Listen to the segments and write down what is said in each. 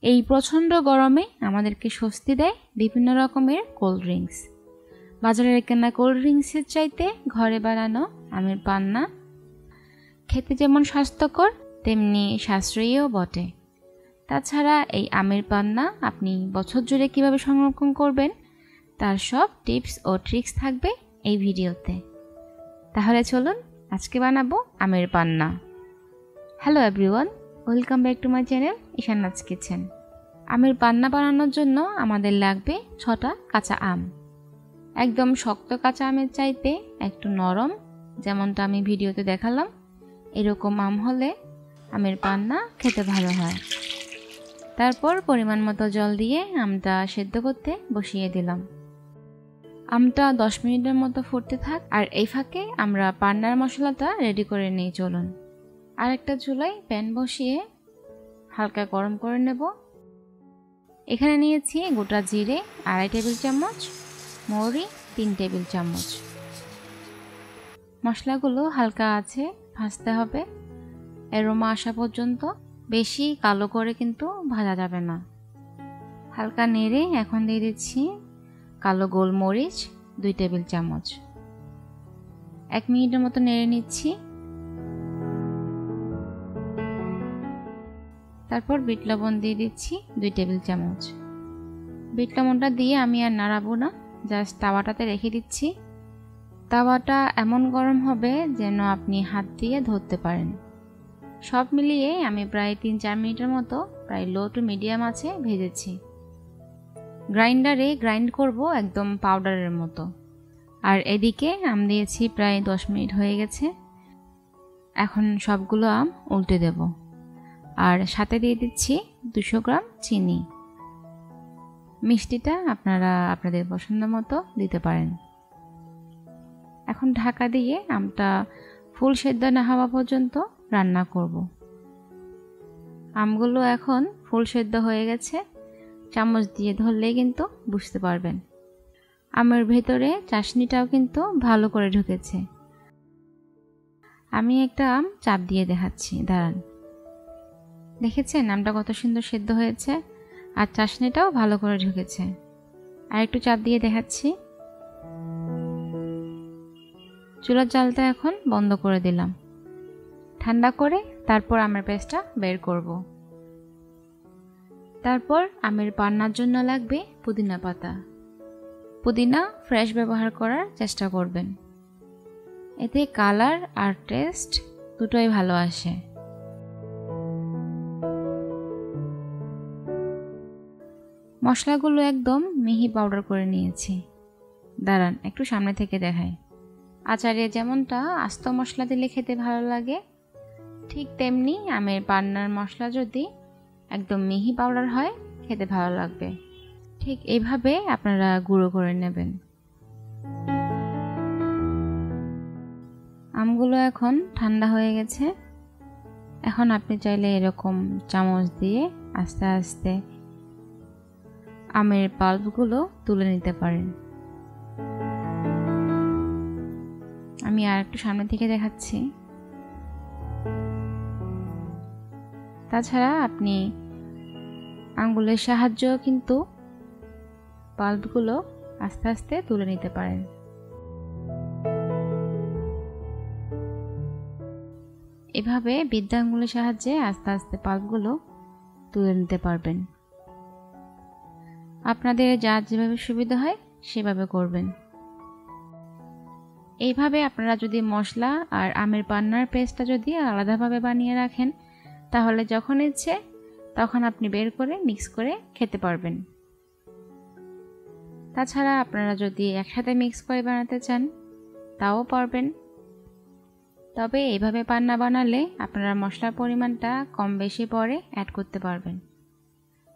এই প্রচণ্ড গরমে আমাদেরকে স্বস্তি দেয় বিভিন্ন রকমের কোল্ড ড্রিঙ্কস। বাজারের কেনা কোল্ড ড্রিঙ্কসের চাইতে ঘরে বানানো আমের পান্না খেতে যেমন স্বাস্থ্যকর তেমনি সাশ্রয়ীও বটে। তাছাড়া এই আমের পান্না আপনি বছর জুড়ে কীভাবে সংরক্ষণ করবেন তার সব টিপস ও ট্রিক্স থাকবে এই ভিডিওতে। তাহলে চলুন আজকে বানাবো আমের panna. Hello everyone, welcome back to my channel Ishana's kitchen. আমের পান্না বানানোর জন্য আমাদের লাগবে 6টা কাঁচা আম। একদম শক্ত কাঁচা আমের চাইতে একটু নরম, যেমনটা আমি ভিডিওতে দেখালাম, এরকম আম হলে আমের পান্না খেতে ভালো হয়। তারপর পরিমাণ মতো জল দিয়ে আমটা সেদ্ধ করতে বসিয়ে দিলাম। আমটা 10 মিনিটের মতো ফুটতে থাক, আর এই ফাঁকে আমরা পান্নার মশলাটা রেডি করে নিই। চলুন আরেকটা চুলায় প্যান বসিয়ে হালকা গরম করে নেব। এখানে নিয়েছি গোটা জিরে 2.5 টেবিল চামচ, মৌরি 3 টেবিল চামচ। মশলাগুলো হালকা আছে ভাজতে হবে, অ্যারোমা আসা পর্যন্ত। বেশি কালো করে কিন্তু ভাজা যাবে না। হালকা নেড়ে এখন দিয়ে দিচ্ছি কালো গোলমরিচ 2 টেবিল চামচ। 1 মিনিটের মতো নেড়ে নিচ্ছি। তারপর বিট লবণ দিয়ে দিচ্ছি 2 টেবিল চামচ। বিট লবণটা দিয়ে আমি আর নাড়াবো না, জাস্ট তাওয়াটাতে রেখে দিচ্ছি। তাওয়াটা এমন গরম হবে যেন আপনি হাত দিয়ে ধরতে পারেন। সব মিলিয়ে আমি প্রায় 3-4 মিনিটের মতো প্রায় লো টু মিডিয়াম আছে ভেজেছি। গ্রাইন্ডারে গ্রাইন্ড করব একদম পাউডারের মতো। আর এদিকে আম দিয়েছি প্রায় 10 মিনিট হয়ে গেছে। এখন সবগুলো আম উল্টে দেব, আর সাথে দিয়ে দিচ্ছি 200 গ্রাম চিনি। মিষ্টিটা আপনারা আপনাদের পছন্দ মতো দিতে পারেন। এখন ঢাকা দিয়ে আমটা ফুল সেদ্ধ না হওয়া পর্যন্ত রান্না করব। আমগুলো এখন ফুল সেদ্ধ হয়ে গেছে, চামচ দিয়ে ধরলেই কিন্তু বুঝতে পারবেন। আমের ভেতরে চাশনিটাও কিন্তু ভালো করে ঢুকেছে। আমি একটা আম চাপ দিয়ে দেখাচ্ছি, দাঁড়ান। দেখেছেন আমটা কত সুন্দর সেদ্ধ হয়েছে, আর চাশনিটাও ভালো করে ঢুকেছে। আর একটু চাপ দিয়ে দেখাচ্ছি। চুলার জালটা এখন বন্ধ করে দিলাম। ঠান্ডা করে তারপর আমের পেস্টটা বের করব। তারপর আমের পান্নার জন্য লাগবে পুদিনা পাতা। পুদিনা ফ্রেশ ব্যবহার করার চেষ্টা করবেন, এতে কালার আর টেস্ট দুটোই ভালো আসে। মশলাগুলো একদম মিহি পাউডার করে নিয়েছি। দাঁড়ান একটু সামনে থেকে দেখাই। আচারে যেমনটা আস্ত মশলা দিলে খেতে ভালো লাগে, ঠিক তেমনি আমের পান্নার মশলা যদি একদম মিহি পাউডার হয় খেতে ভালো লাগবে। ঠিক এইভাবে আপনারা গুঁড়ো করে নেবেন। আমগুলো এখন ঠান্ডা হয়ে গেছে। এখন আপনি চাইলে এরকম চামচ দিয়ে আস্তে আস্তে আমের পাল্পগুলো তুলে নিতে পারেন। আমি আর একটু সামনে থেকে দেখাচ্ছি। তাছাড়া আপনি আঙ্গুলের সাহায্যেও কিন্তু পাল্পগুলো আস্তে আস্তে তুলে নিতে পারেন। এভাবে বৃদ্ধা আঙ্গুলের সাহায্যে আস্তে আস্তে পাল্পগুলো তুলে নিতে পারবেন। আপনাদের যার যেভাবে সুবিধা হয় সেভাবে করবেন। এইভাবে আপনারা যদি মশলা আর আমের পান্নার পেস্টটা যদি আলাদাভাবে বানিয়ে রাখেন, তাহলে যখন ইচ্ছে তখন আপনি বের করে মিক্স করে খেতে পারবেন। তাছাড়া আপনারা যদি একসাথে মিক্স করে বানাতে চান তাও পারবেন। তবে এইভাবে পান্না বানালে আপনারা মশলার পরিমাণটা কম বেশি পরে অ্যাড করতে পারবেন।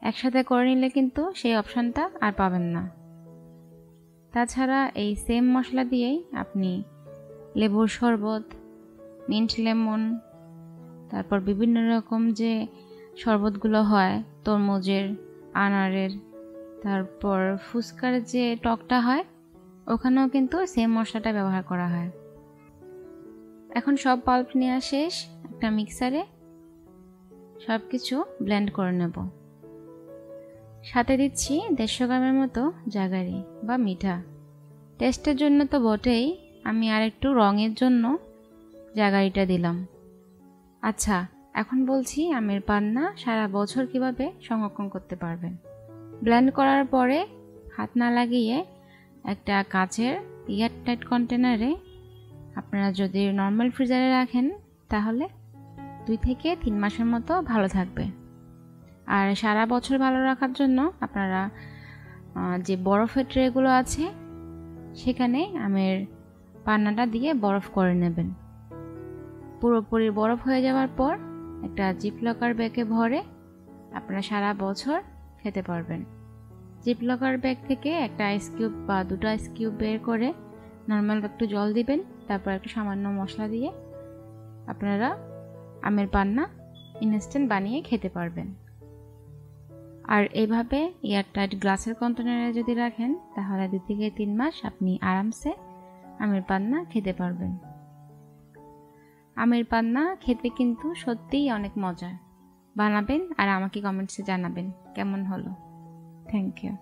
একসাথে করে নিলে কিন্তু সেই অপশানটা আর পাবেন না। তাছাড়া এই সেম মশলা দিয়েই আপনি লেবুর শরবত, মিন্ট লেমন, তারপর বিভিন্ন রকম যে শরবতগুলো হয় তরমুজের, আনারের, তারপর ফুচকার যে টকটা হয় ওখানেও কিন্তু সেম মশলাটা ব্যবহার করা হয়। এখন সব পাল্প নেওয়া শেষ। একটা মিক্সারে সব কিছু ব্লেন্ড করে নেব। সাথে দিচ্ছি 150 গ্রামের মতো জাগারি বা মিঠা। টেস্টের জন্য তো বটেই, আমি আর একটু রঙের জন্য জাগারিটা দিলাম। আচ্ছা, এখন বলছি আমের পান্না সারা বছর কিভাবে সংরক্ষণ করতে পারবেন। ব্লেন্ড করার পরে হাত না লাগিয়ে একটা কাচের এয়ারটাইট কন্টেনারে আপনারা যদি নর্মাল ফ্রিজারে রাখেন তাহলে 2 থেকে 3 মাসের মতো ভালো থাকবে। আর সারা বছর ভালো রাখার জন্য আপনারা যে বরফের ট্রেগুলো আছে সেখানে আমের পান্নাটা দিয়ে বরফ করে নেবেন। পুরোপুরি বরফ হয়ে যাওয়ার পর একটা জিপলকার ব্যাগে ভরে আপনারা সারা বছর খেতে পারবেন। জিপলকার ব্যাগ থেকে একটা আইস কিউব বা 2টা আইস কিউব বের করে নর্মাল একটু জল দিবেন, তারপর একটু সামান্য মশলা দিয়ে আপনারা আমের পান্না ইনস্ট্যান্ট বানিয়ে খেতে পারবেন। আর এইভাবে এয়ারটাইট গ্লাসের কন্টেনারে যদি রাখেন তাহলে 2 থেকে 3 মাস আপনি আরামসে আমের পান্না খেতে পারবেন। আমের পান্না খেতে কিন্তু সত্যিই অনেক মজার। বানাবেন আর আমাকে কমেন্টসে জানাবেন কেমন হলো। Thank you.